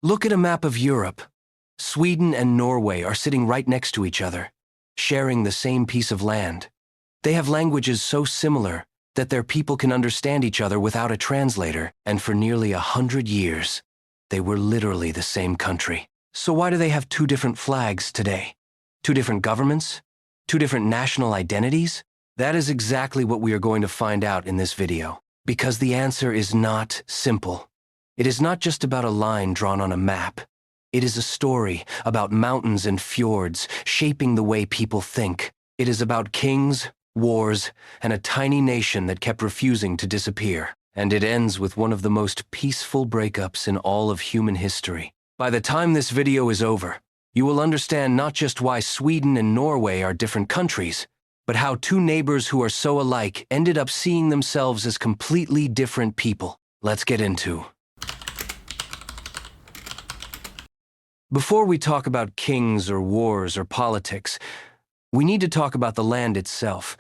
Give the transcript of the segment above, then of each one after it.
Look at a map of Europe. Sweden and Norway are sitting right next to each other, sharing the same piece of land. They have languages so similar that their people can understand each other without a translator, and for nearly 100 years, they were literally the same country. So why do they have two different flags today? Two different governments? Two different national identities? That is exactly what we are going to find out in this video. Because the answer is not simple. It is not just about a line drawn on a map. It is a story about mountains and fjords shaping the way people think. It is about kings, wars, and a tiny nation that kept refusing to disappear. And it ends with one of the most peaceful breakups in all of human history. By the time this video is over, you will understand not just why Sweden and Norway are different countries, but how two neighbors who are so alike ended up seeing themselves as completely different people. Let's get into. Before we talk about kings or wars or politics, we need to talk about the land itself,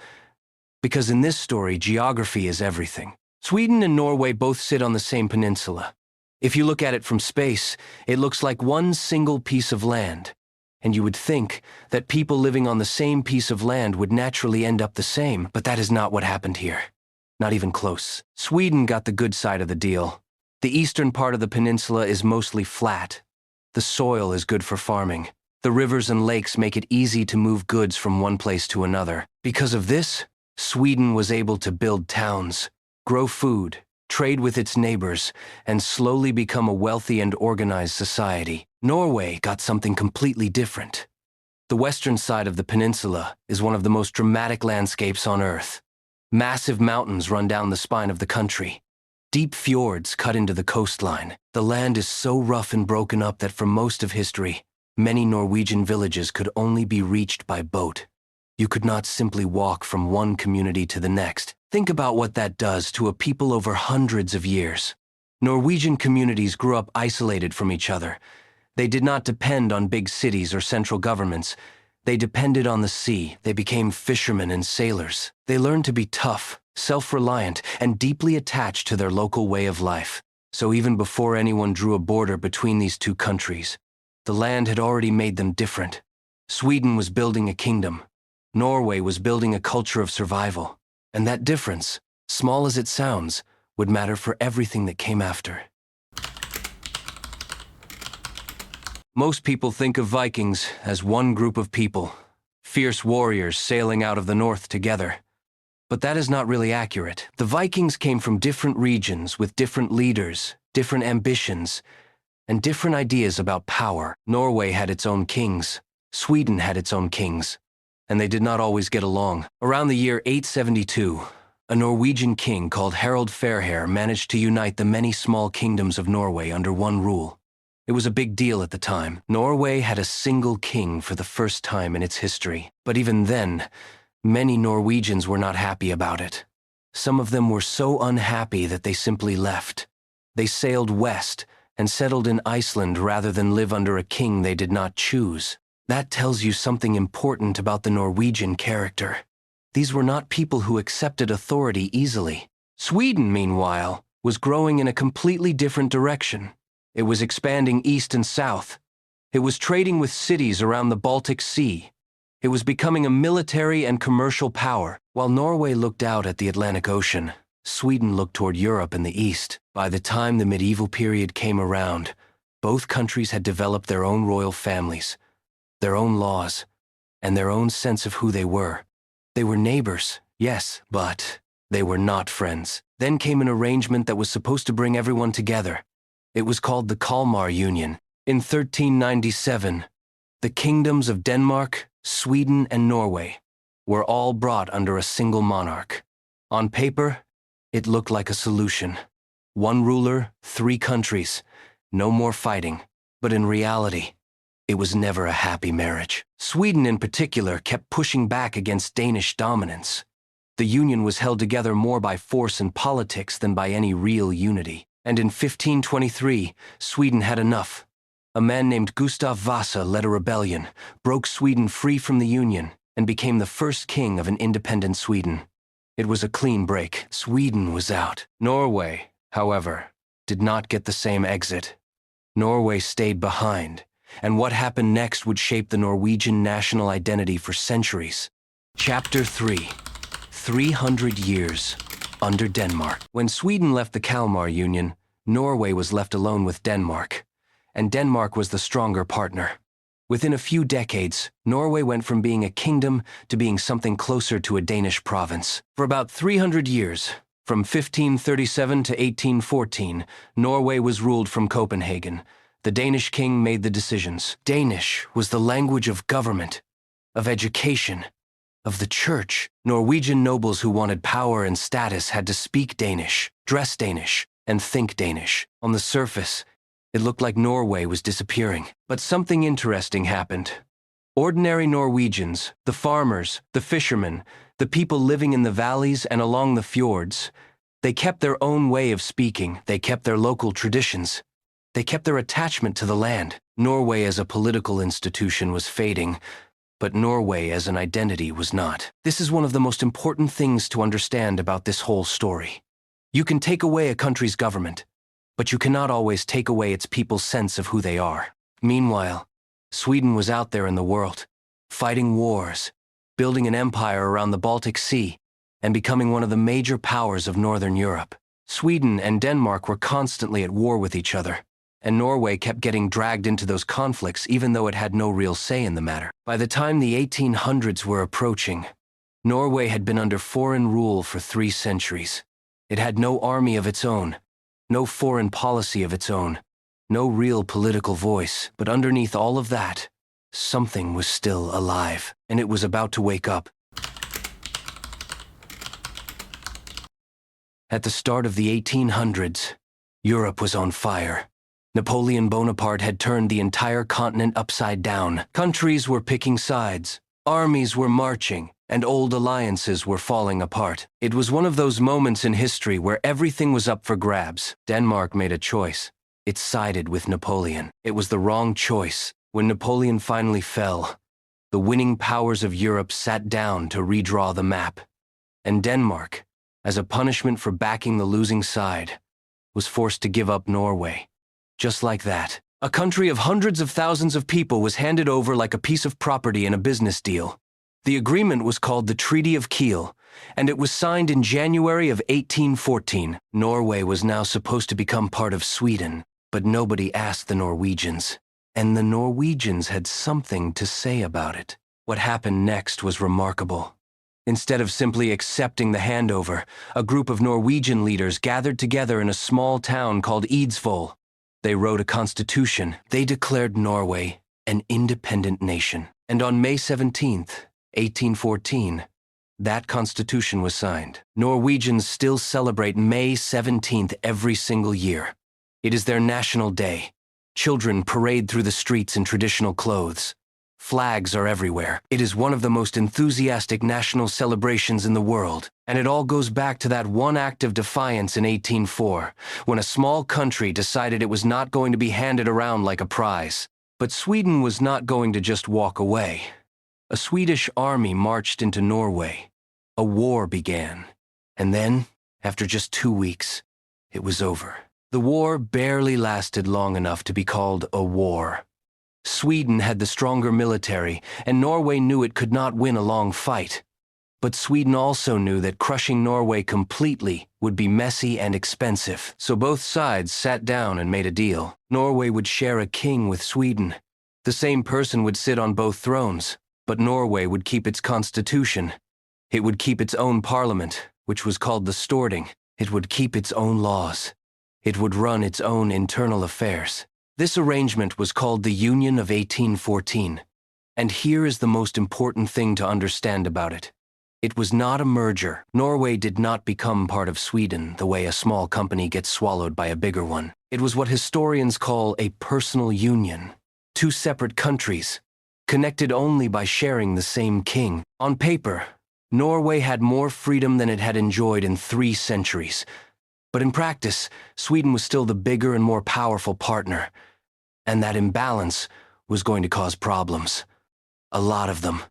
because in this story, geography is everything. Sweden and Norway both sit on the same peninsula. If you look at it from space, it looks like one single piece of land, and you would think that people living on the same piece of land would naturally end up the same, but that is not what happened here. Not even close. Sweden got the good side of the deal. The eastern part of the peninsula is mostly flat. The soil is good for farming. The rivers and lakes make it easy to move goods from one place to another. Because of this, Sweden was able to build towns, grow food, trade with its neighbors, and slowly become a wealthy and organized society. Norway got something completely different. The western side of the peninsula is one of the most dramatic landscapes on Earth. Massive mountains run down the spine of the country. Deep fjords cut into the coastline. The land is so rough and broken up that for most of history, many Norwegian villages could only be reached by boat. You could not simply walk from one community to the next. Think about what that does to a people over hundreds of years. Norwegian communities grew up isolated from each other. They did not depend on big cities or central governments. They depended on the sea. They became fishermen and sailors. They learned to be tough, self-reliant, and deeply attached to their local way of life. So even before anyone drew a border between these two countries, the land had already made them different. Sweden was building a kingdom. Norway was building a culture of survival. And that difference, small as it sounds, would matter for everything that came after. Most people think of Vikings as one group of people, fierce warriors sailing out of the north together. But that is not really accurate. The Vikings came from different regions with different leaders, different ambitions, and different ideas about power. Norway had its own kings. Sweden had its own kings. And they did not always get along. Around the year 872, a Norwegian king called Harald Fairhair managed to unite the many small kingdoms of Norway under one rule. It was a big deal at the time. Norway had a single king for the first time in its history. But even then, many Norwegians were not happy about it. Some of them were so unhappy that they simply left. They sailed west and settled in Iceland rather than live under a king they did not choose. That tells you something important about the Norwegian character. These were not people who accepted authority easily. Sweden, meanwhile, was growing in a completely different direction. It was expanding east and south. It was trading with cities around the Baltic Sea. It was becoming a military and commercial power. While Norway looked out at the Atlantic Ocean, Sweden looked toward Europe in the east. By the time the medieval period came around, both countries had developed their own royal families, their own laws, and their own sense of who they were. They were neighbors, yes, but they were not friends. Then came an arrangement that was supposed to bring everyone together. It was called the Kalmar Union. In 1397, the kingdoms of Denmark, Sweden, and Norway were all brought under a single monarch. On paper, it looked like a solution. One ruler, 3 countries, no more fighting. But in reality, it was never a happy marriage. Sweden in particular kept pushing back against Danish dominance. The union was held together more by force and politics than by any real unity. And in 1523, Sweden had enough. A man named Gustav Vasa led a rebellion, broke Sweden free from the Union, and became the first king of an independent Sweden. It was a clean break. Sweden was out. Norway, however, did not get the same exit. Norway stayed behind, and what happened next would shape the Norwegian national identity for centuries. Chapter 3: 300 Years under Denmark. When Sweden left the Kalmar Union, Norway was left alone with Denmark, and Denmark was the stronger partner. Within a few decades, Norway went from being a kingdom to being something closer to a Danish province. For about 300 years, from 1537 to 1814, Norway was ruled from Copenhagen. The Danish king made the decisions. Danish was the language of government, of education, of the church. Norwegian nobles who wanted power and status had to speak Danish, dress Danish, and think Danish. On the surface, it looked like Norway was disappearing. But something interesting happened. Ordinary Norwegians, the farmers, the fishermen, the people living in the valleys and along the fjords, they kept their own way of speaking. They kept their local traditions. They kept their attachment to the land. Norway as a political institution was fading, but Norway as an identity was not. This is one of the most important things to understand about this whole story. You can take away a country's government, but you cannot always take away its people's sense of who they are. Meanwhile, Sweden was out there in the world, fighting wars, building an empire around the Baltic Sea, and becoming one of the major powers of Northern Europe. Sweden and Denmark were constantly at war with each other, and Norway kept getting dragged into those conflicts even though it had no real say in the matter. By the time the 1800s were approaching, Norway had been under foreign rule for 3 centuries. It had no army of its own, no foreign policy of its own, no real political voice. But underneath all of that, something was still alive, and it was about to wake up. At the start of the 1800s, Europe was on fire. Napoleon Bonaparte had turned the entire continent upside down. Countries were picking sides, armies were marching, and old alliances were falling apart. It was one of those moments in history where everything was up for grabs. Denmark made a choice. It sided with Napoleon. It was the wrong choice. When Napoleon finally fell, the winning powers of Europe sat down to redraw the map. And Denmark, as a punishment for backing the losing side, was forced to give up Norway. Just like that, a country of hundreds of thousands of people was handed over like a piece of property in a business deal. The agreement was called the Treaty of Kiel, and it was signed in January of 1814. Norway was now supposed to become part of Sweden, but nobody asked the Norwegians. And the Norwegians had something to say about it. What happened next was remarkable. Instead of simply accepting the handover, a group of Norwegian leaders gathered together in a small town called Eidsvoll. They wrote a constitution. They declared Norway an independent nation. And on May 17th, 1814, that constitution was signed. Norwegians still celebrate May 17th every single year. It is their national day. Children parade through the streets in traditional clothes. Flags are everywhere. It is one of the most enthusiastic national celebrations in the world. And it all goes back to that one act of defiance in 1804, when a small country decided it was not going to be handed around like a prize. But Sweden was not going to just walk away. A Swedish army marched into Norway. A war began. And then, after just 2 weeks, it was over. The war barely lasted long enough to be called a war. Sweden had the stronger military, and Norway knew it could not win a long fight. But Sweden also knew that crushing Norway completely would be messy and expensive. So both sides sat down and made a deal. Norway would share a king with Sweden. The same person would sit on both thrones, but Norway would keep its constitution. It would keep its own parliament, which was called the Storting. It would keep its own laws. It would run its own internal affairs. This arrangement was called the Union of 1814. And here is the most important thing to understand about it. It was not a merger. Norway did not become part of Sweden the way a small company gets swallowed by a bigger one. It was what historians call a personal union. 2 separate countries, connected only by sharing the same king. On paper, Norway had more freedom than it had enjoyed in 3 centuries. But in practice, Sweden was still the bigger and more powerful partner. And that imbalance was going to cause problems. A lot of them.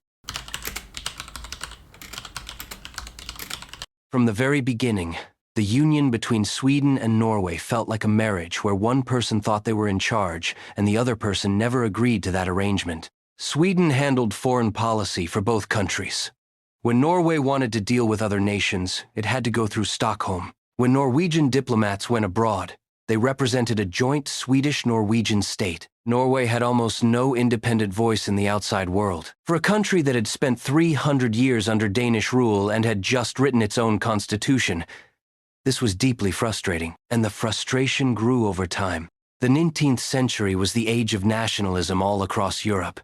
From the very beginning, The union between Sweden and Norway felt like a marriage where one person thought they were in charge and the other person never agreed to that arrangement. Sweden handled foreign policy for both countries. When Norway wanted to deal with other nations, it had to go through Stockholm. When Norwegian diplomats went abroad, they represented a joint Swedish-Norwegian state. Norway had almost no independent voice in the outside world. For a country that had spent 300 years under Danish rule and had just written its own constitution, this was deeply frustrating, and the frustration grew over time. The 19th century was the age of nationalism all across Europe.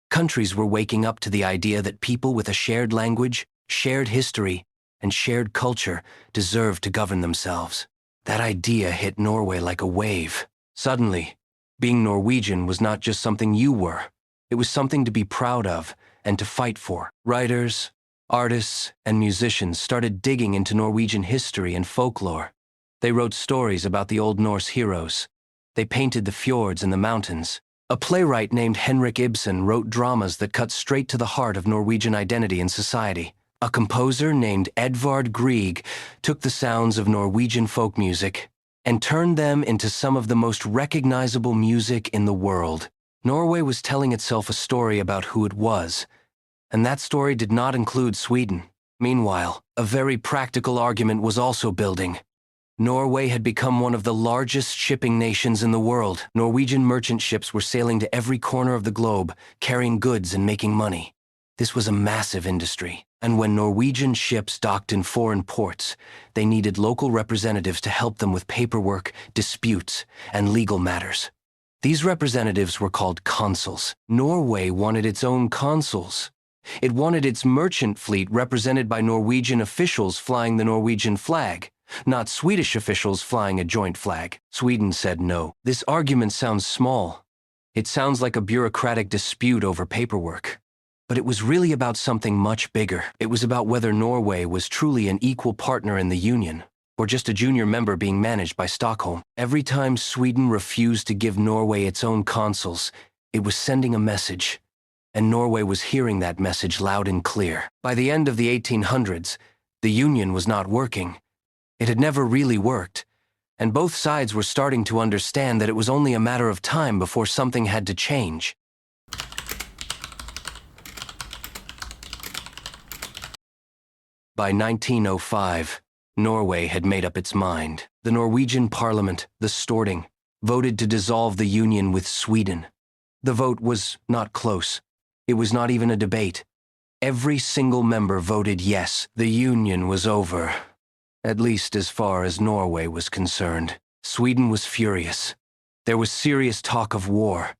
Countries were waking up to the idea that people with a shared language, shared history, and shared culture deserved to govern themselves. That idea hit Norway like a wave. Suddenly, being Norwegian was not just something you were. It was something to be proud of and to fight for. Writers, artists, and musicians started digging into Norwegian history and folklore. They wrote stories about the Old Norse heroes. They painted the fjords and the mountains. A playwright named Henrik Ibsen wrote dramas that cut straight to the heart of Norwegian identity and society. A composer named Edvard Grieg took the sounds of Norwegian folk music and turned them into some of the most recognizable music in the world. Norway was telling itself a story about who it was, and that story did not include Sweden. Meanwhile, a very practical argument was also building. Norway had become one of the largest shipping nations in the world. Norwegian merchant ships were sailing to every corner of the globe, carrying goods and making money. This was a massive industry, and when Norwegian ships docked in foreign ports, they needed local representatives to help them with paperwork, disputes, and legal matters. These representatives were called consuls. Norway wanted its own consuls. It wanted its merchant fleet represented by Norwegian officials flying the Norwegian flag, not Swedish officials flying a joint flag. Sweden said no. This argument sounds small. It sounds like a bureaucratic dispute over paperwork. But it was really about something much bigger. It was about whether Norway was truly an equal partner in the Union, or just a junior member being managed by Stockholm. Every time Sweden refused to give Norway its own consuls, it was sending a message, and Norway was hearing that message loud and clear. By the end of the 1800s, the Union was not working. It had never really worked, and both sides were starting to understand that it was only a matter of time before something had to change. By 1905, Norway had made up its mind. The Norwegian parliament, the Storting, voted to dissolve the union with Sweden. The vote was not close. It was not even a debate. Every single member voted yes. The union was over, at least as far as Norway was concerned. Sweden was furious. There was serious talk of war.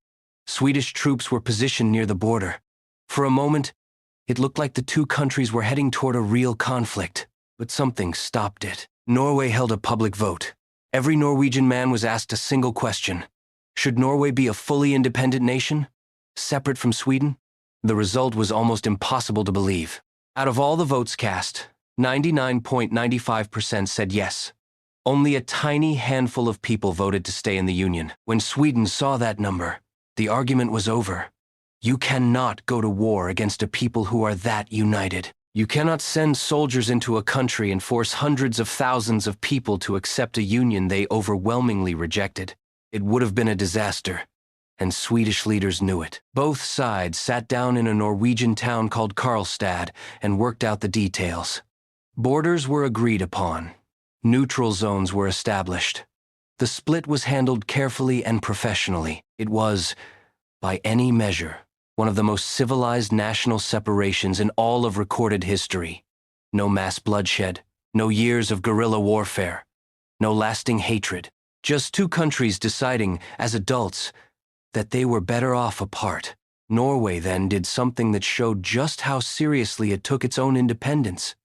Swedish troops were positioned near the border. For a moment, it looked like the two countries were heading toward a real conflict, but something stopped it. Norway held a public vote. Every Norwegian man was asked a single question. Should Norway be a fully independent nation, separate from Sweden? The result was almost impossible to believe. Out of all the votes cast, 99.95% said yes. Only a tiny handful of people voted to stay in the Union. When Sweden saw that number, the argument was over. You cannot go to war against a people who are that united. You cannot send soldiers into a country and force hundreds of thousands of people to accept a union they overwhelmingly rejected. It would have been a disaster, and Swedish leaders knew it. Both sides sat down in a Norwegian town called Karlstad and worked out the details. Borders were agreed upon. Neutral zones were established. The split was handled carefully and professionally. It was, by any measure, one of the most civilized national separations in all of recorded history. No mass bloodshed, no years of guerrilla warfare, no lasting hatred. Just two countries deciding, as adults, that they were better off apart. Norway then did something that showed just how seriously it took its own independence.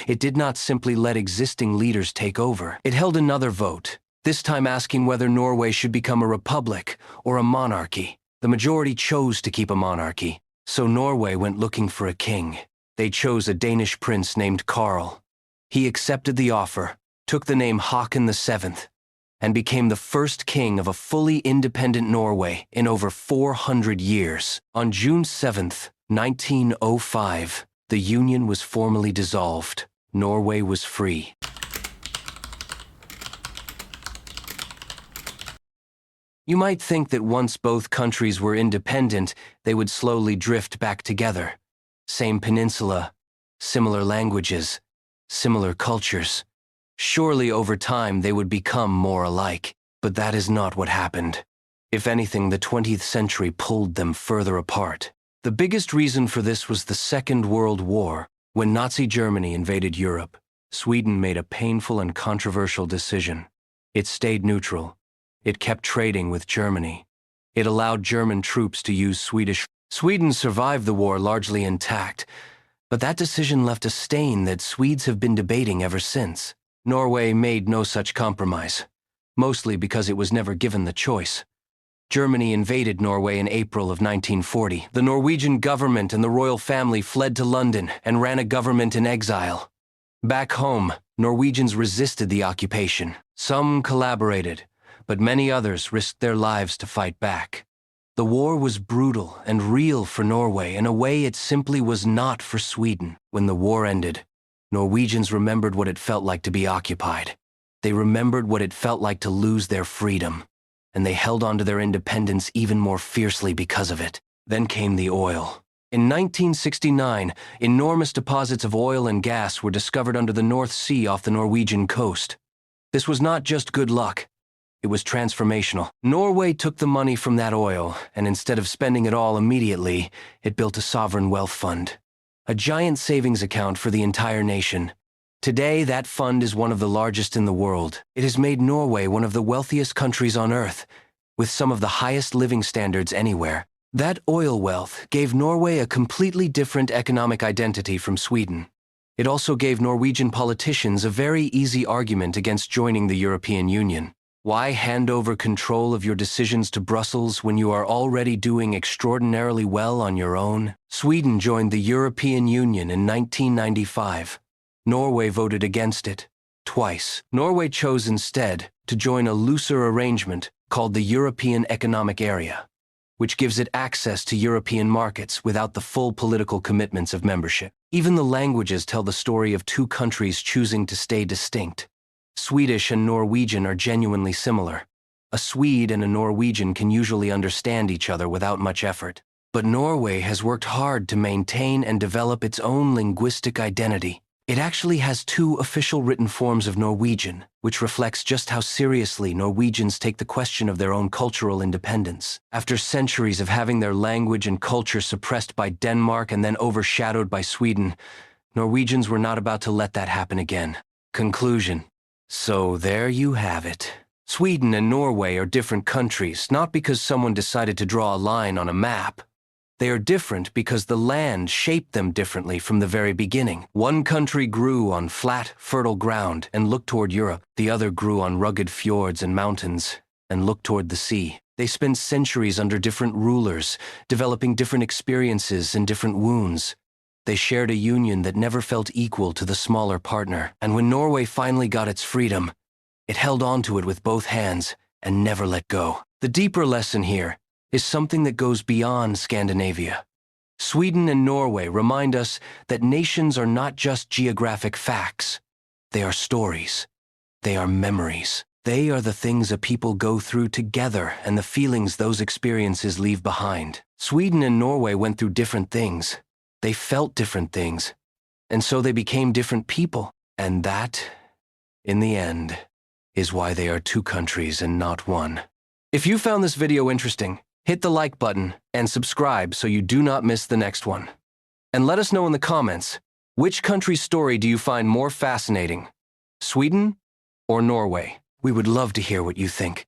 It did not simply let existing leaders take over. It held another vote, this time asking whether Norway should become a republic or a monarchy. The majority chose to keep a monarchy, so Norway went looking for a king. They chose a Danish prince named Karl. He accepted the offer, took the name Haakon VII, and became the first king of a fully independent Norway in over 400 years. On June 7, 1905, the Union was formally dissolved. Norway was free. You might think that once both countries were independent, they would slowly drift back together. Same peninsula, similar languages, similar cultures. Surely over time they would become more alike. But that is not what happened. If anything, the 20th century pulled them further apart. The biggest reason for this was the Second World War. When Nazi Germany invaded Europe, Sweden made a painful and controversial decision. It stayed neutral. It kept trading with Germany. It allowed German troops to use Swedish. Sweden survived the war largely intact, but that decision left a stain that Swedes have been debating ever since. Norway made no such compromise, mostly because it was never given the choice. Germany invaded Norway in April of 1940. The Norwegian government and the royal family fled to London and ran a government in exile. Back home, Norwegians resisted the occupation. Some collaborated, but many others risked their lives to fight back. The war was brutal and real for Norway in a way it simply was not for Sweden. When the war ended, Norwegians remembered what it felt like to be occupied. They remembered what it felt like to lose their freedom, and they held on to their independence even more fiercely because of it. Then came the oil. In 1969, enormous deposits of oil and gas were discovered under the North Sea off the Norwegian coast. This was not just good luck. It was transformational. Norway took the money from that oil, and instead of spending it all immediately, it built a sovereign wealth fund. A giant savings account for the entire nation. Today, that fund is one of the largest in the world. It has made Norway one of the wealthiest countries on earth, with some of the highest living standards anywhere. That oil wealth gave Norway a completely different economic identity from Sweden. It also gave Norwegian politicians a very easy argument against joining the European Union. Why hand over control of your decisions to Brussels when you are already doing extraordinarily well on your own? Sweden joined the European Union in 1995. Norway voted against it, twice. Norway chose instead to join a looser arrangement called the European Economic Area, which gives it access to European markets without the full political commitments of membership. Even the languages tell the story of two countries choosing to stay distinct. Swedish and Norwegian are genuinely similar. A Swede and a Norwegian can usually understand each other without much effort. But Norway has worked hard to maintain and develop its own linguistic identity. It actually has two official written forms of Norwegian, which reflects just how seriously Norwegians take the question of their own cultural independence. After centuries of having their language and culture suppressed by Denmark and then overshadowed by Sweden, Norwegians were not about to let that happen again. Conclusion. So there you have it. Sweden and Norway are different countries, not because someone decided to draw a line on a map. They are different because the land shaped them differently from the very beginning. One country grew on flat, fertile ground and looked toward Europe. The other grew on rugged fjords and mountains and looked toward the sea. They spent centuries under different rulers, developing different experiences and different wounds. They shared a union that never felt equal to the smaller partner. And when Norway finally got its freedom, it held on to it with both hands and never let go. The deeper lesson here is something that goes beyond Scandinavia. Sweden and Norway remind us that nations are not just geographic facts. They are stories. They are memories. They are the things a people go through together and the feelings those experiences leave behind. Sweden and Norway went through different things. They felt different things, and so they became different people. And that, in the end, is why they are two countries and not one. If you found this video interesting, hit the like button and subscribe so you do not miss the next one. And let us know in the comments, which country's story do you find more fascinating? Sweden or Norway? We would love to hear what you think.